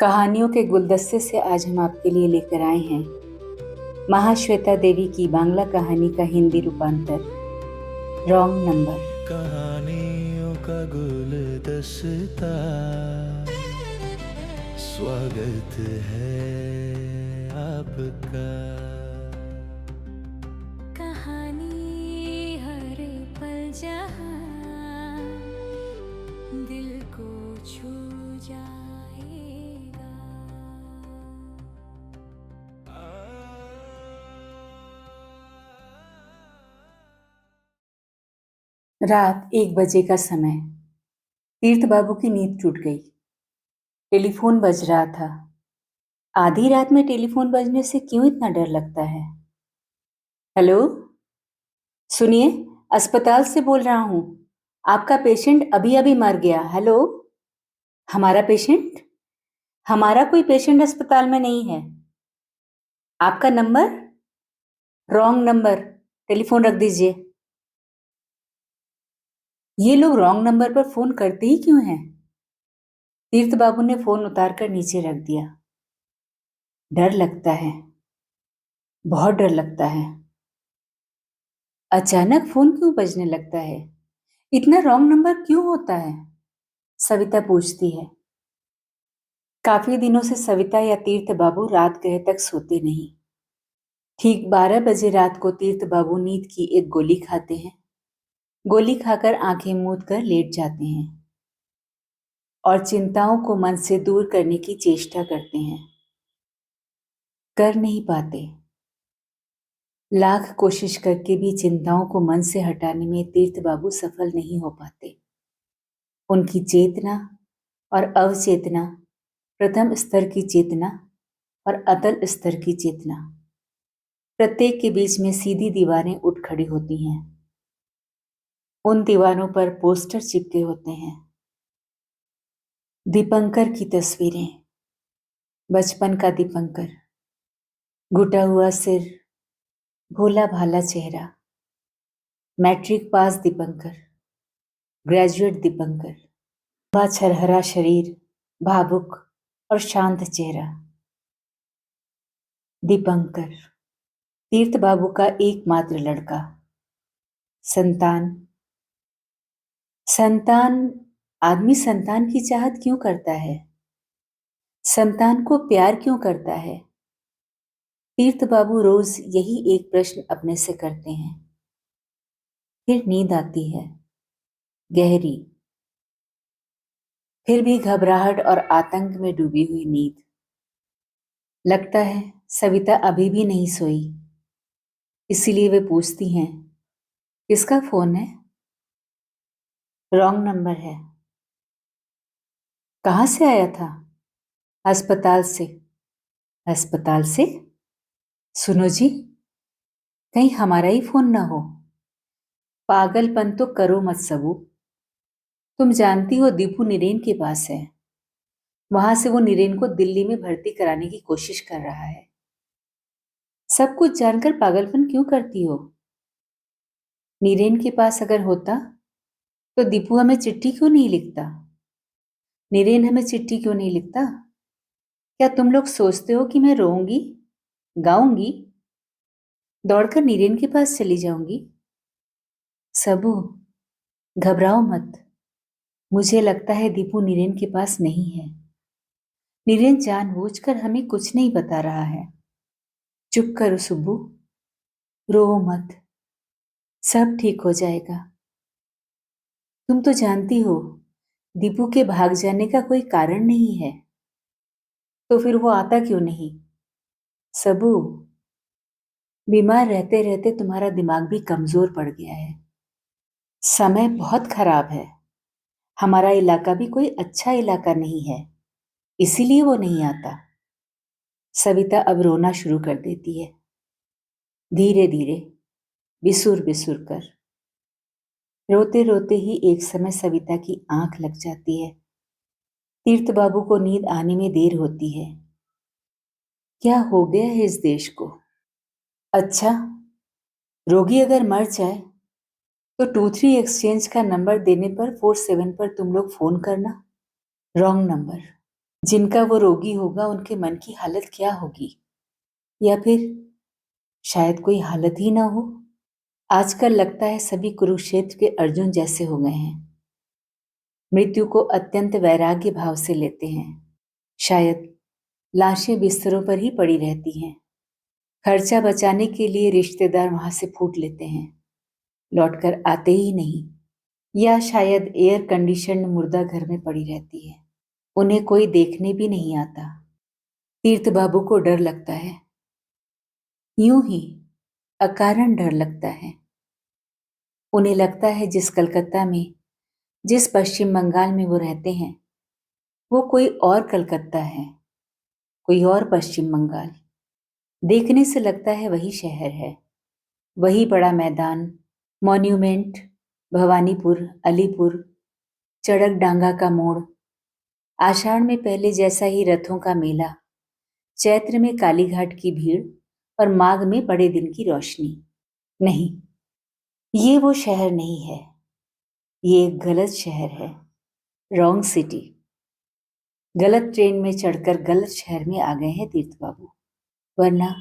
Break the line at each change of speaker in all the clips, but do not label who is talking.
कहानियों के गुलदस्ते से आज हम आपके लिए लेकर आए हैं महाश्वेता देवी की बांग्ला कहानी का हिंदी रूपांतर रॉन्ग नंबर।
कहानियों का गुलदस्ता, स्वागत है आपका।
कहानी हर पल जहां दिल को छू जाएगा।
रात 1 बजे का समय। तीर्थ बाबू की नींद टूट गई। टेलीफोन बज रहा था। आधी रात में टेलीफोन बजने से क्यों इतना डर लगता है? हेलो, सुनिए, अस्पताल से बोल रहा हूँ। आपका पेशेंट अभी अभी मर गया। हेलो, हमारा पेशेंट? हमारा कोई पेशेंट अस्पताल में नहीं है। आपका नंबर? रॉन्ग नंबर, टेलीफोन रख दीजिए। ये लोग रॉन्ग नंबर पर फोन करते ही क्यों हैं? तीर्थ बाबू ने फोन उतारकर नीचे रख दिया। डर लगता है, बहुत डर लगता है। अचानक फोन क्यों बजने लगता है? इतना रॉन्ग नंबर क्यों होता है? सविता पूछती है। काफी दिनों से सविता या तीर्थ बाबू रात गए तक सोते नहीं। ठीक 12 बजे रात को तीर्थ बाबू नींद की एक गोली खाते हैं। गोली खाकर आंखें मूंद कर लेट जाते हैं और चिंताओं को मन से दूर करने की चेष्टा करते हैं। कर नहीं पाते। लाख कोशिश करके भी चिंताओं को मन से हटाने में तीर्थ बाबू सफल नहीं हो पाते। उनकी चेतना और अवचेतना, प्रथम स्तर की चेतना और अतल स्तर की चेतना, प्रत्येक के बीच में सीधी दीवारें उठ खड़ी होती हैं। उन दीवारों पर पोस्टर चिपके होते हैं। दीपंकर की तस्वीरें। बचपन का दीपंकर, घुटा हुआ सिर, भोला भाला चेहरा। Matric pass Dipankar, graduate Dipankar, लंबा छरहरा शरीर, भावुक और शांत चेहरा। दीपंकर, तीर्थ बाबू का एकमात्र लड़का। संतान। संतान, आदमी संतान की चाहत क्यों करता है? संतान को प्यार क्यों करता है? तीर्थ बाबू रोज यही एक प्रश्न अपने से करते हैं। फिर नींद आती है, गहरी, फिर भी घबराहट और आतंक में डूबी हुई नींद। लगता है सविता अभी भी नहीं सोई, इसीलिए वे पूछती हैं, किसका फोन है? रॉन्ग नंबर है। कहाँ से आया था? अस्पताल से। अस्पताल से? सुनो जी, कहीं हमारा ही फोन ना हो। पागलपन तो करो मत सबू। तुम जानती हो दीपू नीरेन के पास है। वहां से वो नीरेन को दिल्ली में भर्ती कराने की कोशिश कर रहा है। सब कुछ जानकर पागलपन क्यों करती हो? नीरेन के पास अगर होता तो दीपू हमें चिट्ठी क्यों नहीं लिखता? नीरेन हमें चिट्ठी क्यों नहीं लिखता? क्या तुम लोग सोचते हो कि मैं रोऊंगी, गाऊंगी, दौड़कर नीरेन के पास चली जाऊंगी? सबू, घबराओ मत। मुझे लगता है दीपू नीरेन के पास नहीं है। नीरेन जानबूझकर हमें कुछ नहीं बता रहा है। चुप करो सुब्बू, रो मत, सब ठीक हो जाएगा। तुम तो जानती हो दीपू के भाग जाने का कोई कारण नहीं है, तो फिर वो आता क्यों नहीं? सबू, बीमार रहते रहते तुम्हारा दिमाग भी कमजोर पड़ गया है। समय बहुत खराब है। हमारा इलाका भी कोई अच्छा इलाका नहीं है, इसीलिए वो नहीं आता। सविता अब रोना शुरू कर देती है, धीरे धीरे, बिसुर बिसुर कर। रोते रोते ही एक समय सविता की आंख लग जाती है। तीर्थ बाबू को नींद आने में देर होती है। क्या हो गया है इस देश को? अच्छा, रोगी अगर मर जाए तो 23 एक्सचेंज का नंबर देने पर 47 पर तुम लोग फोन करना। Wrong number. जिनका वो रोगी होगा उनके मन की हालत क्या होगी, या फिर शायद कोई हालत ही ना हो। आजकल लगता है सभी कुरुक्षेत्र के अर्जुन जैसे हो गए हैं, मृत्यु को अत्यंत वैराग्य भाव से लेते हैं। शायद लाशें बिस्तरों पर ही पड़ी रहती हैं, खर्चा बचाने के लिए रिश्तेदार वहां से फूट लेते हैं, लौटकर आते ही नहीं। या शायद एयर कंडीशन मुर्दा घर में पड़ी रहती है, उन्हें कोई देखने भी नहीं आता। तीर्थ बाबू को डर लगता है, यूं ही अकारण डर लगता है। उन्हें लगता है जिस कलकत्ता में, जिस पश्चिम बंगाल में वो रहते हैं, वो कोई और कलकत्ता है, कोई और पश्चिम बंगाल। देखने से लगता है वही शहर है, वही बड़ा मैदान, मॉन्यूमेंट, भवानीपुर, अलीपुर, चड़क डांगा का मोड़, आषाढ़ में पहले जैसा ही रथों का मेला, चैत्र में कालीघाट की भीड़ और माघ में बड़े दिन की रोशनी। नहीं, ये वो शहर नहीं है, ये एक गलत शहर है, रॉन्ग सिटी। गलत ट्रेन में चढ़कर गलत शहर में आ गए हैं तीर्थ बाबू। वरना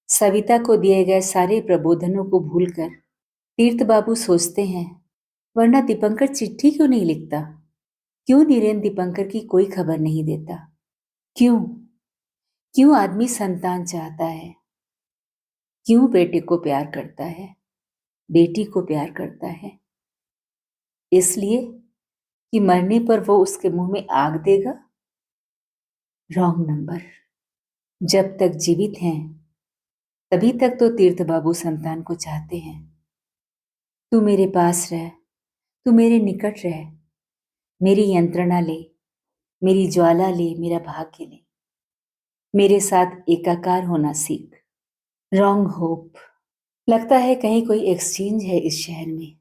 सविता को दिए गए सारे प्रबोधनों को भूलकर तीर्थ बाबू सोचते हैं, वरना दीपंकर चिट्ठी क्यों नहीं लिखता? क्यों नीरेन दीपंकर की कोई खबर नहीं देता? क्यों क्यों आदमी संतान चाहता है? क्यों बेटे को प्यार करता है, बेटी को प्यार करता है? इसलिए कि मरने पर वो उसके मुंह में आग देगा? Wrong number. जब तक जीवित हैं तभी तक तो तीर्थ बाबू संतान को चाहते हैं। तू मेरे पास रह, तू मेरे निकट रह, मेरी यंत्रणा ले, मेरी ज्वाला ले, मेरा भाग्य ले, मेरे साथ एकाकार होना सीख। Wrong hope. लगता है कहीं कोई एक्सचेंज है इस शहर में।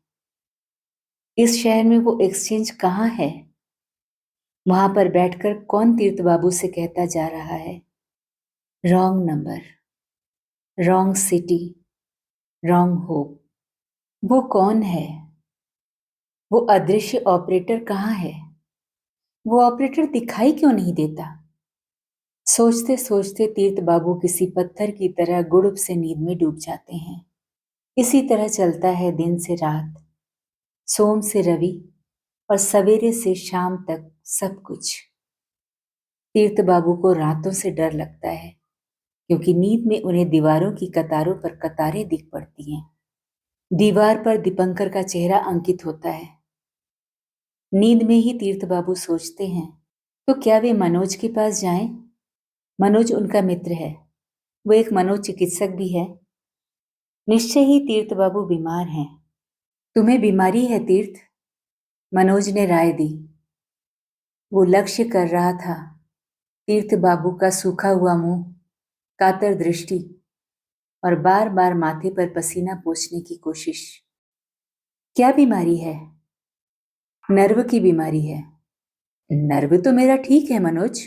इस शहर में वो एक्सचेंज कहाँ है? वहां पर बैठकर कौन तीर्थ बाबू से कहता जा रहा है, wrong number, wrong city, wrong hope? वो कौन है? वो अदृश्य ऑपरेटर कहाँ है? वो ऑपरेटर दिखाई क्यों नहीं देता? सोचते सोचते तीर्थ बाबू किसी पत्थर की तरह गुड़ुब से नींद में डूब जाते हैं। इसी तरह चलता है दिन से रात, सोम से रवि और सवेरे से शाम तक सब कुछ। तीर्थ बाबू को रातों से डर लगता है, क्योंकि नींद में उन्हें दीवारों की कतारों पर कतारें दिख पड़ती हैं। दीवार पर दीपंकर का चेहरा अंकित होता है। नींद में ही तीर्थ बाबू सोचते हैं, तो क्या वे मनोज के पास जाएं? मनोज उनका मित्र है, वो एक मनोचिकित्सक भी है। निश्चय ही तीर्थ बाबू बीमार हैं। तुम्हें बीमारी है तीर्थ, मनोज ने राय दी। वो लक्ष्य कर रहा था तीर्थ बाबू का सूखा हुआ मुंह, कातर दृष्टि और बार बार माथे पर पसीना पोंछने की कोशिश। क्या बीमारी है? नर्व की बीमारी है। नर्व तो मेरा ठीक है मनोज,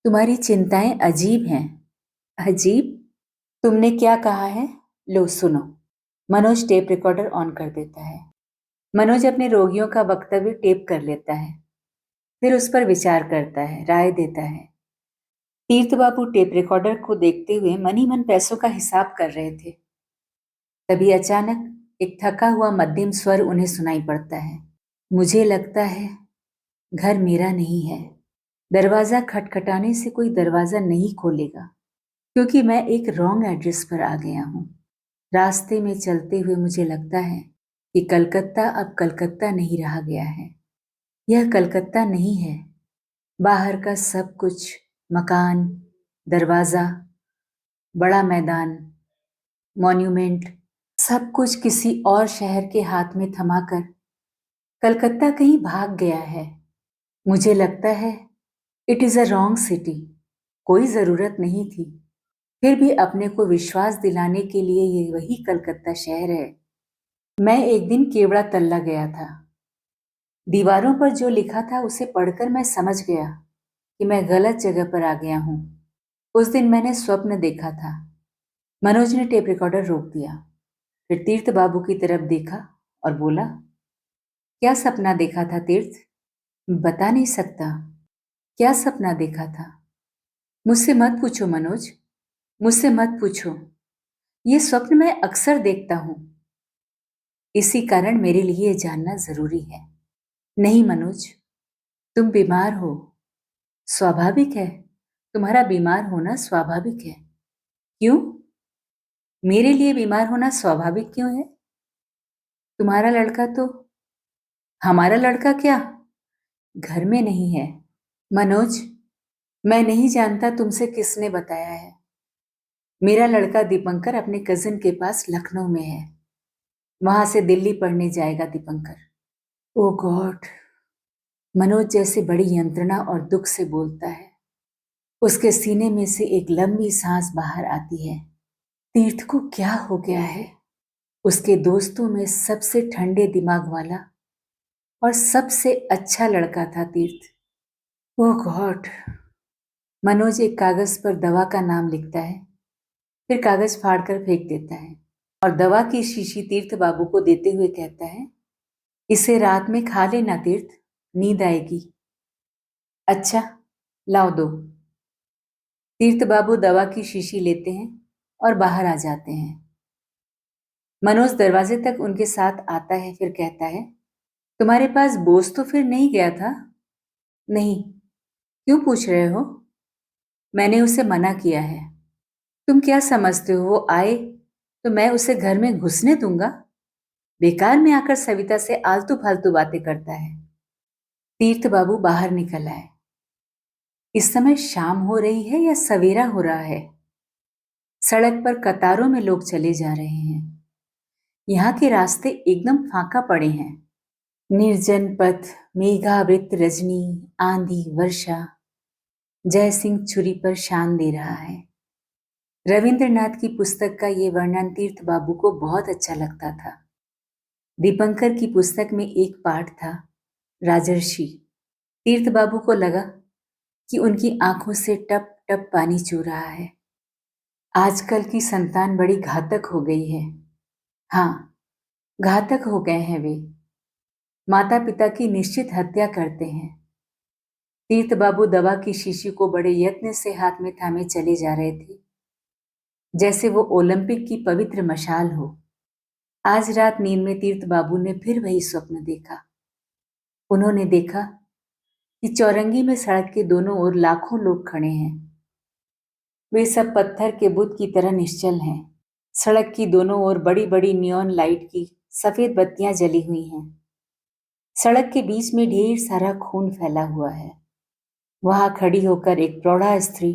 तुम्हारी चिंताएं अजीब हैं। अजीब? तुमने क्या कहा है? लो सुनो। मनोज टेप रिकॉर्डर ऑन कर देता है। मनोज अपने रोगियों का वक्तव्य टेप कर लेता है, फिर उस पर विचार करता है, राय देता है। तीर्थ बाबू टेप रिकॉर्डर को देखते हुए मन ही मन पैसों का हिसाब कर रहे थे। तभी अचानक एक थका हुआ मध्यम स्वर उन्हें सुनाई पड़ता है। मुझे लगता है घर मेरा नहीं है। दरवाजा खटखटाने से कोई दरवाजा नहीं खोलेगा, क्योंकि मैं एक रॉन्ग एड्रेस पर आ गया हूँ। रास्ते में चलते हुए मुझे लगता है कि कलकत्ता अब कलकत्ता नहीं रहा गया है। यह कलकत्ता नहीं है। बाहर का सब कुछ, मकान, दरवाजा, बड़ा मैदान, मॉन्यूमेंट, सब कुछ किसी और शहर के हाथ में थमाकर कलकत्ता कहीं भाग गया है। मुझे लगता है it is a wrong city. कोई ज़रूरत नहीं थी, फिर भी अपने को विश्वास दिलाने के लिए ये वही कलकत्ता शहर है। मैं एक दिन केवड़ा तल्ला गया था। दीवारों पर जो लिखा था उसे पढ़कर मैं समझ गया कि मैं गलत जगह पर आ गया हूँ। उस दिन मैंने स्वप्न देखा था। मनोज ने टेप रिकॉर्डर रोक दिया, फिर तीर्थ बाबू की तरफ देखा और बोला, क्या सपना देखा था तीर्थ? बता नहीं सकता। क्या सपना देखा था? मुझसे मत पूछो मनोज, मुझसे मत पूछो। ये स्वप्न मैं अक्सर देखता हूं। इसी कारण मेरे लिए ये जानना जरूरी है। नहीं मनोज, तुम बीमार हो। स्वाभाविक है। तुम्हारा बीमार होना स्वाभाविक है। क्यों? मेरे लिए बीमार होना स्वाभाविक क्यों है? तुम्हारा लड़का तो हमारा लड़का क्या घर में नहीं है? मनोज, मैं नहीं जानता तुमसे किसने बताया है। मेरा लड़का दीपंकर अपने कजिन के पास लखनऊ में है। वहां से दिल्ली पढ़ने जाएगा दीपंकर। ओ गॉड। मनोज जैसे बड़ी यंत्रणा और दुख से बोलता है। उसके सीने में से एक लंबी सांस बाहर आती है। तीर्थ को क्या हो गया है? उसके दोस्तों में सबसे ठंडे दिमाग वाला और सबसे अच्छा लड़का था तीर्थ। ओह गॉड। मनोज एक कागज पर दवा का नाम लिखता है, फिर कागज फाड़कर फेंक देता है और दवा की शीशी तीर्थ बाबू को देते हुए कहता है, इसे रात में खा लेना तीर्थ, नींद आएगी। अच्छा, लाओ दो। तीर्थ बाबू दवा की शीशी लेते हैं और बाहर आ जाते हैं। मनोज दरवाजे तक उनके साथ आता है, फिर कहता है, तुम्हारे पास बोस तो फिर नहीं गया था? नहीं। क्यों पूछ रहे हो? मैंने उसे मना किया है। तुम क्या समझते हो वो आए तो मैं उसे घर में घुसने दूंगा? बेकार में आकर सविता से आलतू फालतू बातें करता है। तीर्थ बाबू बाहर निकल आए। इस समय शाम हो रही है या सवेरा हो रहा है? सड़क पर कतारों में लोग चले जा रहे हैं। यहाँ के रास्ते एकदम फाका पड़े हैं। निर्जन पथ, मेघावृत रजनी, आंधी वर्षा। जय सिंह छुरी पर शान दे रहा है। रविंद्रनाथ की पुस्तक का ये वर्णन तीर्थ बाबू को बहुत अच्छा लगता था। दीपंकर की पुस्तक में एक पाठ था, राजर्षि। तीर्थ बाबू को लगा कि उनकी आंखों से टप टप पानी चू रहा है। आजकल की संतान बड़ी घातक हो गई है। हाँ, घातक हो गए हैं वे। माता पिता की निश्चित हत्या करते हैं। तीर्थ बाबू दवा की शीशी को बड़े यत्न से हाथ में थामे चले जा रहे थे, जैसे वो ओलंपिक की पवित्र मशाल हो। आज रात नींद में तीर्थ बाबू ने फिर वही स्वप्न देखा। उन्होंने देखा कि चौरंगी में सड़क के दोनों ओर लाखों लोग खड़े हैं। वे सब पत्थर के बुत की तरह निश्चल हैं। सड़क की दोनों ओर बड़ी बड़ी नियॉन लाइट की सफेद बत्तियां जली हुई हैं। सड़क के बीच में ढेर सारा खून फैला हुआ है। वहां खड़ी होकर एक प्रौढ़ा स्त्री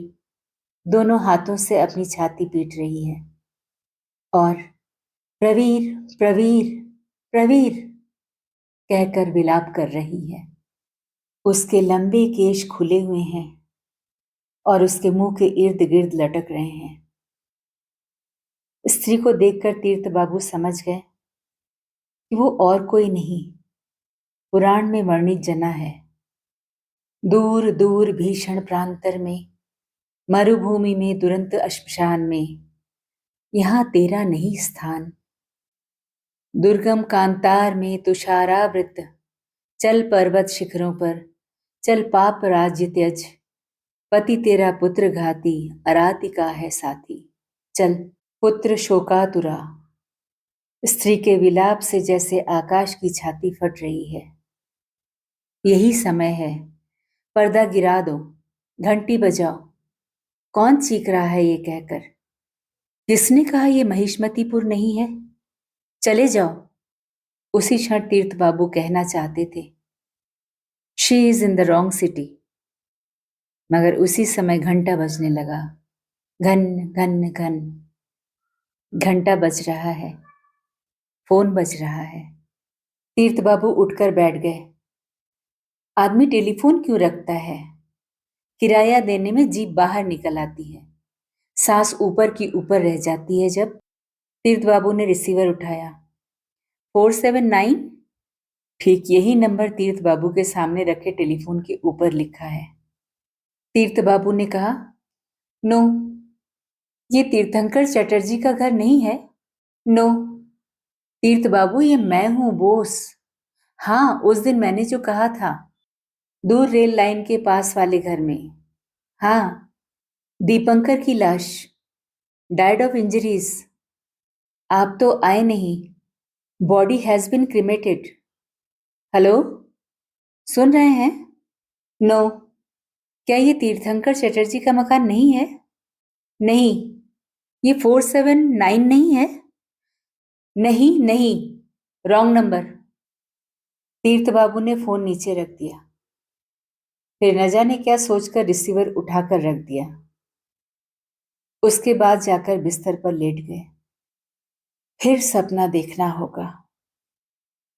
दोनों हाथों से अपनी छाती पीट रही है और प्रवीर प्रवीर प्रवीर कहकर विलाप कर रही है। उसके लंबे केश खुले हुए हैं और उसके मुंह के इर्द गिर्द लटक रहे हैं। स्त्री को देखकर तीर्थ बाबू समझ गए कि वो और कोई नहीं, पुराण में वर्णित जना है। दूर दूर भीषण प्रांतर में, मरुभूमि में, दुरंत श्मशान में, यहाँ तेरा नहीं स्थान। दुर्गम कांतार में तुषारावृत, चल पर्वत शिखरों पर, चल पाप राज्य त्यज, पति तेरा पुत्र घाती, अरातिका है साथी। चल पुत्र शोकातुरा। स्त्री के विलाप से जैसे आकाश की छाती फट रही है। यही समय है, पर्दा गिरा दो, घंटी बजाओ। कौन चीख रहा है ये कहकर? किसने कहा ये महिष्मतीपुर नहीं है? चले जाओ। उसी क्षण तीर्थ बाबू कहना चाहते थे, she is in the wrong city, मगर उसी समय घंटा बजने लगा। घन घन घन। घंटा बज रहा है, फोन बज रहा है। तीर्थ बाबू उठकर बैठ गए। आदमी टेलीफोन क्यों रखता है? किराया देने में जीभ बाहर निकल आती है, सांस ऊपर की ऊपर रह जाती है जब। तीर्थ बाबू ने रिसीवर उठाया। 479? ठीक यही नंबर तीर्थ बाबू के सामने रखे टेलीफोन के ऊपर लिखा है। तीर्थ बाबू ने कहा, नो, ये तीर्थंकर चटर्जी का घर नहीं है। नो तीर्थ बाबू, ये मैं हूं, बोस। हाँ, उस दिन मैंने जो कहा था। दूर रेल लाइन के पास वाले घर में। हाँ, दीपंकर की लाश, डाइड ऑफ इंजरीज। आप तो आए नहीं। Body has been cremated. Hello, सुन रहे हैं? नो। क्या ये तीर्थंकर चटर्जी का मकान नहीं है? नहीं। ये 479 नहीं है? नहीं नहीं, रॉन्ग नंबर। तीर्थ बाबू ने फोन नीचे रख दिया, फिर न जाने क्या सोचकर रिसीवर उठाकर रख दिया। उसके बाद जाकर बिस्तर पर लेट गए। फिर सपना देखना होगा।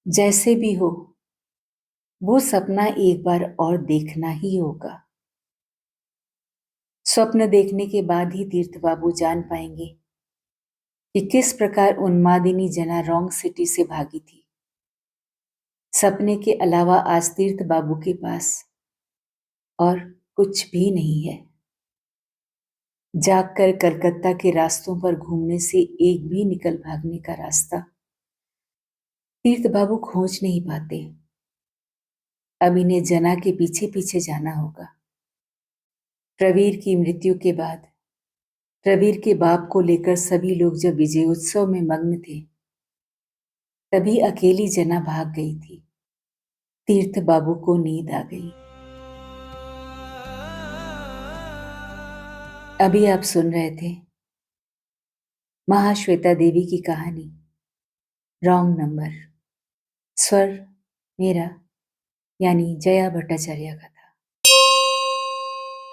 जैसे भी हो, वो सपना एक बार और देखना ही होगा। स्वप्न देखने के बाद ही तीर्थ बाबू जान पाएंगे कि किस प्रकार उन्मादिनी जना रॉन्ग सिटी से भागी थी। सपने के अलावा आज तीर्थ बाबू के पास और कुछ भी नहीं है। जागकर कलकत्ता के रास्तों पर घूमने से एक भी निकल भागने का रास्ता तीर्थ बाबू खोज नहीं पाते। अब इन्हें जना के पीछे पीछे जाना होगा। प्रवीर की मृत्यु के बाद प्रवीर के बाप को लेकर सभी लोग जब विजयोत्सव में मग्न थे, तभी अकेली जना भाग गई थी। तीर्थ बाबू को नींद आ गई। अभी आप सुन रहे थे महाश्वेता देवी की कहानी रॉन्ग नंबर। स्वर मेरा यानी जया भट्टाचार्य का था।